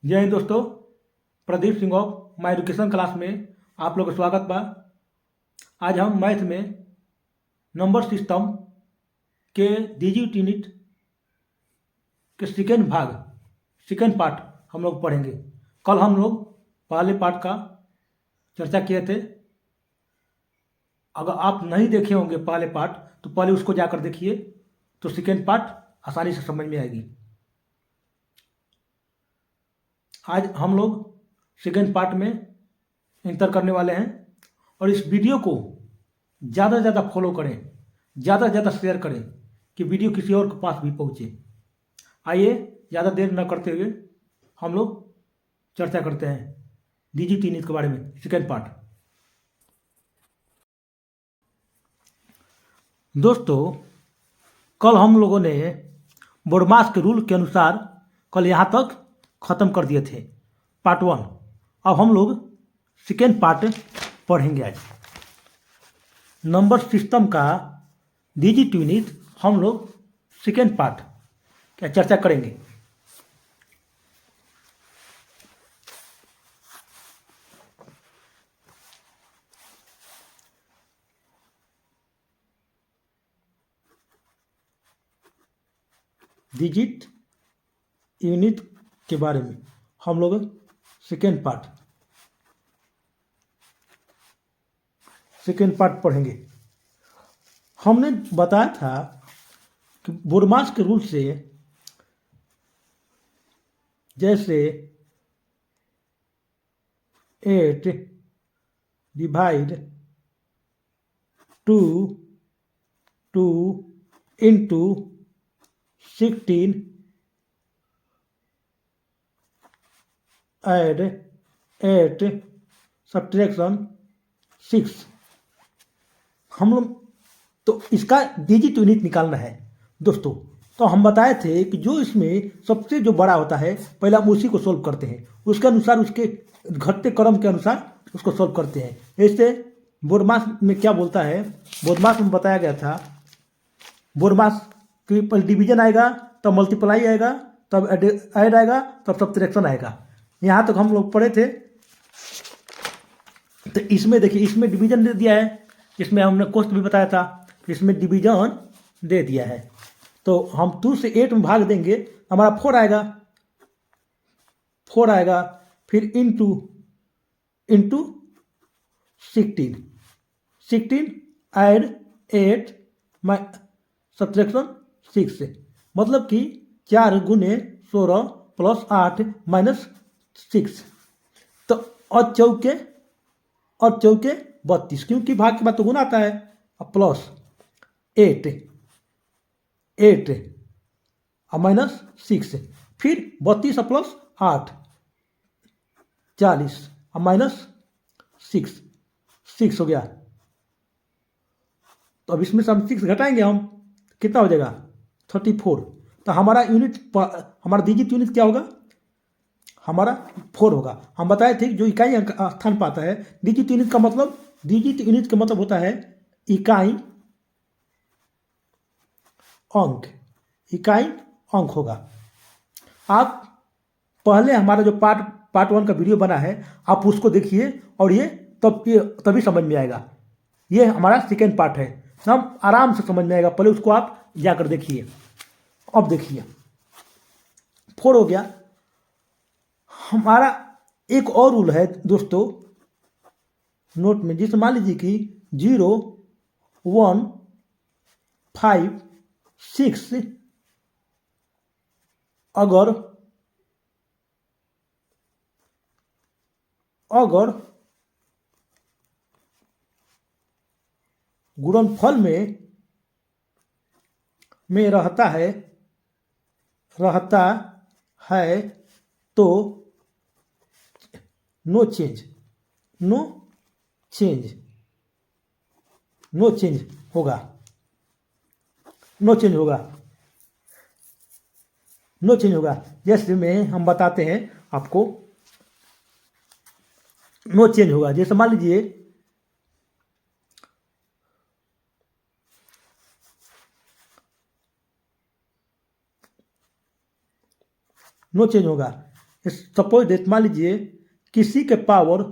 जय हिंद दोस्तों। Pradeep Singh of my education class में आप लोग का स्वागत बा। आज हम मैथ में नंबर सिस्टम के डिजिट यूनिट के सेकेंड पार्ट हम लोग पढ़ेंगे। कल हम लोग पहले पार्ट का चर्चा किए थे। अगर आप नहीं देखे होंगे पहले पार्ट तो पहले उसको जाकर देखिए, तो सेकेंड पार्ट आसानी से समझ में आएगी। आज हम लोग सेकेंड पार्ट में इंटर करने वाले हैं और इस वीडियो को ज़्यादा से ज़्यादा फॉलो करें, ज़्यादा से ज़्यादा शेयर करें कि वीडियो किसी और के पास भी पहुँचे। आइए ज़्यादा देर न करते हुए हम लोग चर्चा करते हैं डिजिट यूनिट के बारे में, सेकेंड पार्ट। दोस्तों, कल हम लोगों ने बोडमास के रूल के अनुसार कल यहाँ तक ख़त्म कर दिए थे पार्ट 1। अब हम लोग सेकेंड पार्ट पढ़ेंगे। आज नंबर सिस्टम का डिजिट यूनिट हम लोग सेकेंड पार्ट क्या चर्चा करेंगे। डिजिट यूनिट के बारे में हम लोग सेकेंड पार्ट पढ़ेंगे। हमने बताया था कि बोडमास के रूल से जैसे 8 डिवाइड 2 इंटू 16 ऐड 8 सब्ट्रैक्शन 6, हम लोग तो इसका डिजिट यूनिट निकालना है दोस्तों। तो हम बताए थे कि जो इसमें सबसे जो बड़ा होता है पहले हम उसी को सोल्व करते हैं, उसके अनुसार उसके घटते क्रम के अनुसार उसको सोल्व करते हैं। ऐसे बोडमास में क्या बोलता है, बोडमास में बताया गया था, बोडमास की पहले डिवीजन आएगा, तब मल्टीप्लाई आएगा, तब ऐड आएगा, तब सब्ट्रैक्शन आएगा। यहाँ तक हम लोग पढ़े थे। तो इसमें देखिए, इसमें डिवीजन दे दिया है, इसमें हमने कोष्ट भी बताया था, इसमें डिवीजन दे दिया है। तो हम 2 से 8 में भाग देंगे, हमारा 4 आएगा, फिर इंटू 16 ऐड 8 सब्ट्रैक्शन 6, मतलब कि 4 गुने 16 प्लस 8 माइनस 6। तो और चौके 32, क्योंकि भाग के बाद तो गुना आता है, प्लस 8 और माइनस 6, फिर 32 प्लस 8 40 और माइनस 6 हो गया। तो अब इसमें से हम 6 घटाएंगे, हम कितना हो जाएगा 34। तो हमारा डिजिट यूनिट क्या होगा, हमारा 4 होगा। हम बताए थे जो इकाई स्थान पाता है डिजिट यूनिट का मतलब होता है इकाई अंक होगा। आप पहले हमारा जो पार्ट 1 का वीडियो बना है आप उसको देखिए और ये तभी समझ में आएगा। ये हमारा सेकेंड पार्ट है, हम आराम से समझ में आएगा, पहले उसको आप जाकर देखिए। अब देखिए 4 हो गया। हमारा एक और रूल है दोस्तों नोट में, जिसे मान लीजिए कि 0 1 5 6 अगर गुणनफल में रहता है तो नो चेंज होगा। जैसे में हम बताते हैं आपको, नो चेंज होगा। जैसे मान लीजिए नो चेंज होगा, सपोज डेट मान लीजिए किसी के पावर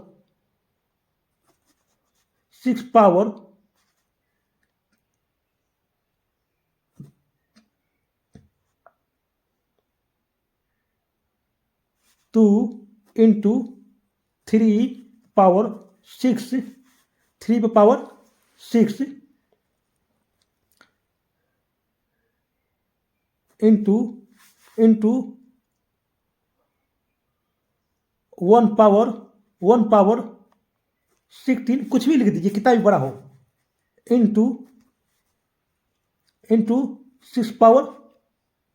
6 पावर 2 इंटू 3 पावर 6 3 पे पावर 6 इंटू 1 पावर 16 कुछ भी लिख दीजिए कितना भी बड़ा हो इंटू 6 पावर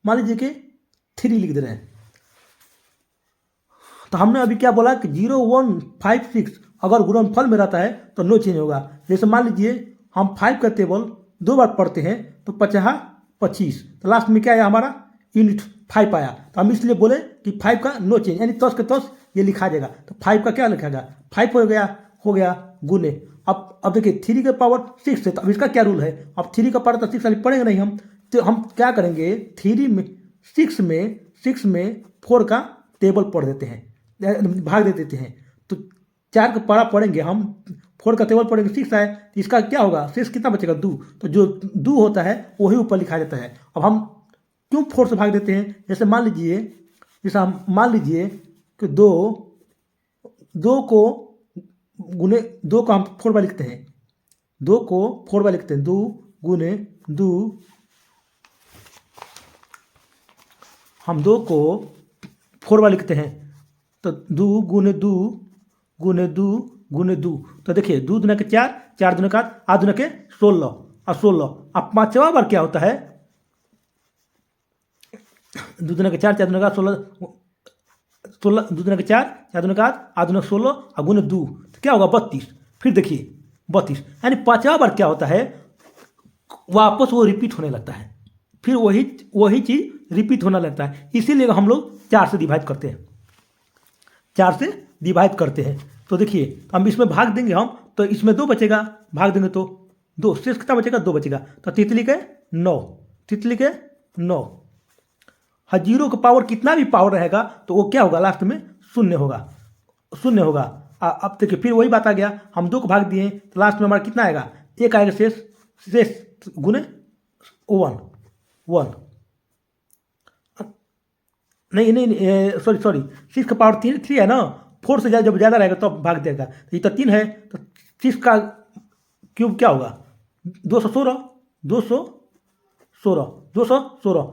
मान लीजिए कि 3 लिख दे रहे हैं। तो हमने अभी क्या बोला कि 0156 अगर गुणनफल में रहता है तो नो चेंज होगा। जैसे मान लीजिए हम 5 का टेबल 2 बार पढ़ते हैं तो 50 25 तो लास्ट में क्या आया हमारा यूनिट 5 आया। तो हम इसलिए बोले कि 5 का नो चेंज यानी तस के तस ये लिखा जाएगा। तो 5 का क्या लिखा 5 हो गया गुने। अब देखिए 3 के पावर 6 है तो अब इसका क्या रूल है। अब 3 का पावर तो 6 वाली पढ़ेंगे नहीं हम, तो हम क्या करेंगे 3 में 6 में 4 का टेबल पढ़ देते हैं, भाग दे देते हैं। तो 4 का पारा पढ़ेंगे हम, 4 का टेबल पढ़ेंगे 6 आए तो इसका क्या होगा शेष कितना बचेगा 2। तो जो 2 होता है वही ऊपर लिखा जाता है। अब हम क्यों 4 से भाग देते हैं, जैसे मान लीजिए कि 2 को गुने 2 को हम 4 बार लिखते हैं, 2 को 4 बार लिखते हैं 2 गुने 2, हम 2 को 4 बार लिखते हैं तो 2 गुने 2 गुने 2 गुने 2। तो देखिए 2 दूना के 4, 4 दूना का 8 दूना के 16 और 16। अब 5वां बार क्या होता है 2 दूना के 4, 4 दूना का 16, 2 दूना के 4, 4 दूना का 8 दूना 16 और गुने 2 तो क्या होगा 32। फिर देखिए 32 यानी 5वां बार क्या होता है वापस वो रिपीट होने लगता है, फिर वही चीज़ रिपीट होने लगता है। इसीलिए हम लोग 4 से डिवाइड करते हैं, 4 से डिवाइड करते हैं। तो देखिए हम इसमें भाग देंगे हम तो इसमें 2 बचेगा, भाग देंगे तो 2, शेष कितना बचेगा 2 बचेगा। तो तितली के 9 हाँ 0 का पावर कितना भी पावर रहेगा तो वो क्या होगा लास्ट में शून्य होगा। अब देखिए फिर वही बात आ गया, हम 2 को भाग दिए तो लास्ट में हमारा कितना आएगा 1 आएगा, शेष गुने 1 नहीं सॉरी 6 का पावर 3 है ना, 4 से जब ज़्यादा रहेगा तो भाग देगा। तो ये तो 3 है तो 6 का क्यूब क्या होगा 216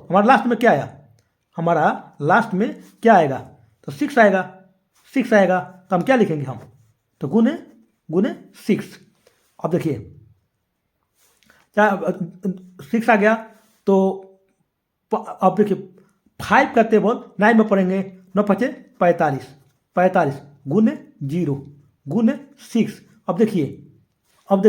हमारा लास्ट में क्या आया, हमारा लास्ट में क्या आएगा तो 6 आएगा तो हम क्या लिखेंगे हम तो गुने 6। अब देखिए 6 आ गया तो अब देखिए 5 का टेबल 9 में पढ़ेंगे 9 5 45 गुने 0 गुने 6। अब देखिए अब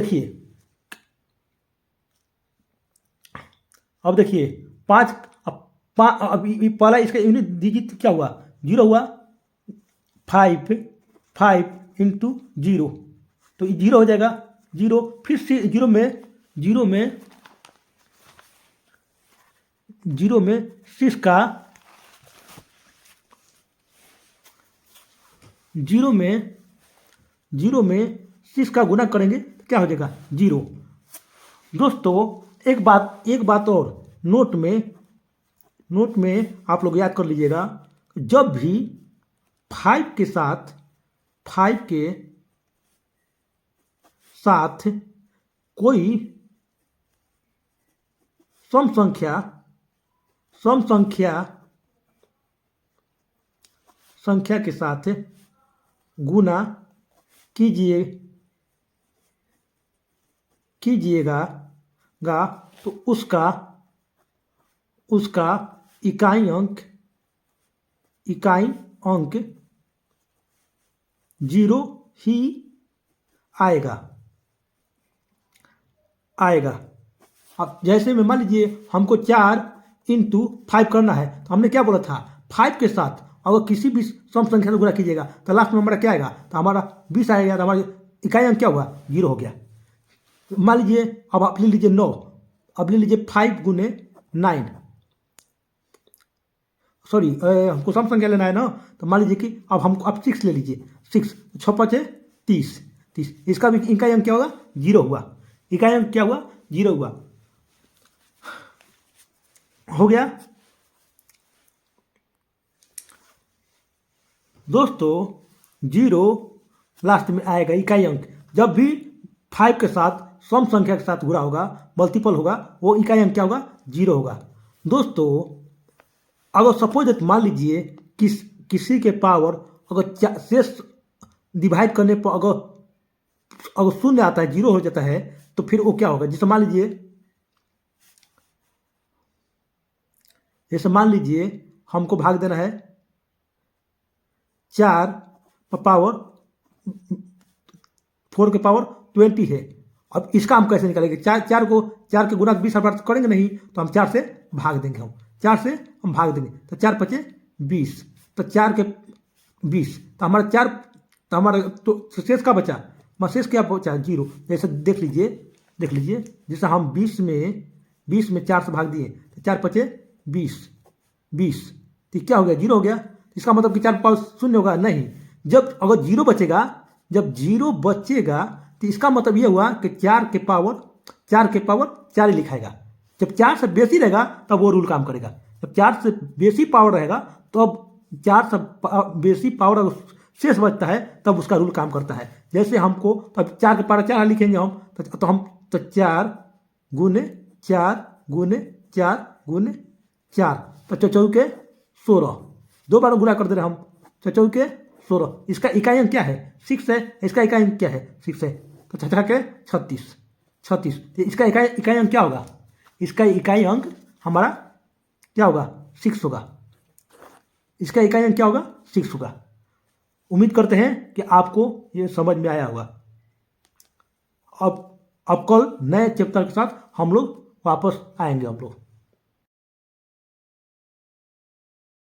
पहला इसका यूनिट डिजिट क्या हुआ 0 हुआ, 5 इंटू 0 तो 0 हो जाएगा 0। फिर 0 में 6 का 0 में 6 का गुना करेंगे तो क्या हो जाएगा 0। दोस्तों एक बात और नोट में आप लोग याद कर लीजिएगा, जब भी 5 के साथ कोई सम संख्या के साथ गुना कीजिएगा तो उसका इकाई अंक 0 ही आएगा। अब जैसे में मान लीजिए हमको 4 इंटू 5 करना है तो हमने क्या बोला था 5 के साथ अगर किसी भी सम संख्या से गुणा कीजिएगा तो लास्ट में हमारा क्या आएगा तो हमारा 20 आएगा। तो हमारा इकाई अंक क्या हुआ 0 हो गया। मान लीजिए अब आप ले लीजिए 9, अब ले लीजिए 5 गुने 9, सॉरी हमको सम संख्या लेना है ना, तो मान लीजिए कि अब हमको अब 6 ले लीजिए। 6 6 5 30 30, इसका भी इकाई अंक क्या होगा? 0 हुआ। इकाई अंक क्या हुआ? 0 हुआ। हो गया दोस्तों। 0 लास्ट में आएगा इकाई अंक। जब भी 5 के साथ सम संख्या के साथ गुणा होगा, मल्टीपल होगा, वो इकाई अंक क्या होगा? 0 होगा। दोस्तों अगर सपोज मान लीजिए किसी के पावर अगर शेष डिवाइड करने पर अगर शून्य आता है, 0 हो जाता है, तो फिर वो क्या होगा? जैसे मान लीजिए हमको भाग देना है 4 के पावर 20 है। अब इसका हम कैसे निकालेंगे? 4 के गुणा 20 बार करेंगे नहीं, तो हम 4 से भाग देंगे। हम 4 से हम भाग देंगे, तो 4 5 20, तो 4 के 20, तो हमारा 4, तो हमारा तो शेष का बचा? शेष क्या बचा? 0। जैसे देख लीजिए जैसे हम 20 में 4 से भाग दिए, तो 4 5 20, तो क्या हो गया? 0 हो गया। इसका मतलब कि 4 के पावर शून्य होगा? नहीं। जब अगर 0 बचेगा, तो इसका मतलब ये हुआ कि 4 के पावर 4 ही लिखाएगा। जब 4 से बेसी रहेगा तब वो रूल काम करेगा। जब 4 से बेसी पावर रहेगा, तो अब 4 से बेसी पावर अगर शेष बचता है तब उसका रूल काम करता है। जैसे हमको तब 4 के पावर 4 लिखेंगे हम, तो 4 गुने 4 गुने 4 गुने 4, तो 4 के 16, 2 बार गुणा कर दे रहे हम, 4 के 16। इसका इकाई अंक क्या है? 6 है। इसका इकाई अंक क्या है? 6 है। तो 6 के 36, तो इसका इकाई अंक क्या होगा? इसका इकाई अंक हमारा क्या होगा? 6 होगा। इसका इकाई अंक क्या होगा? 6 होगा। उम्मीद करते हैं कि आपको ये समझ में आया होगा। अब कल नए चैप्टर के साथ हम लोग वापस आएंगे हम लोग।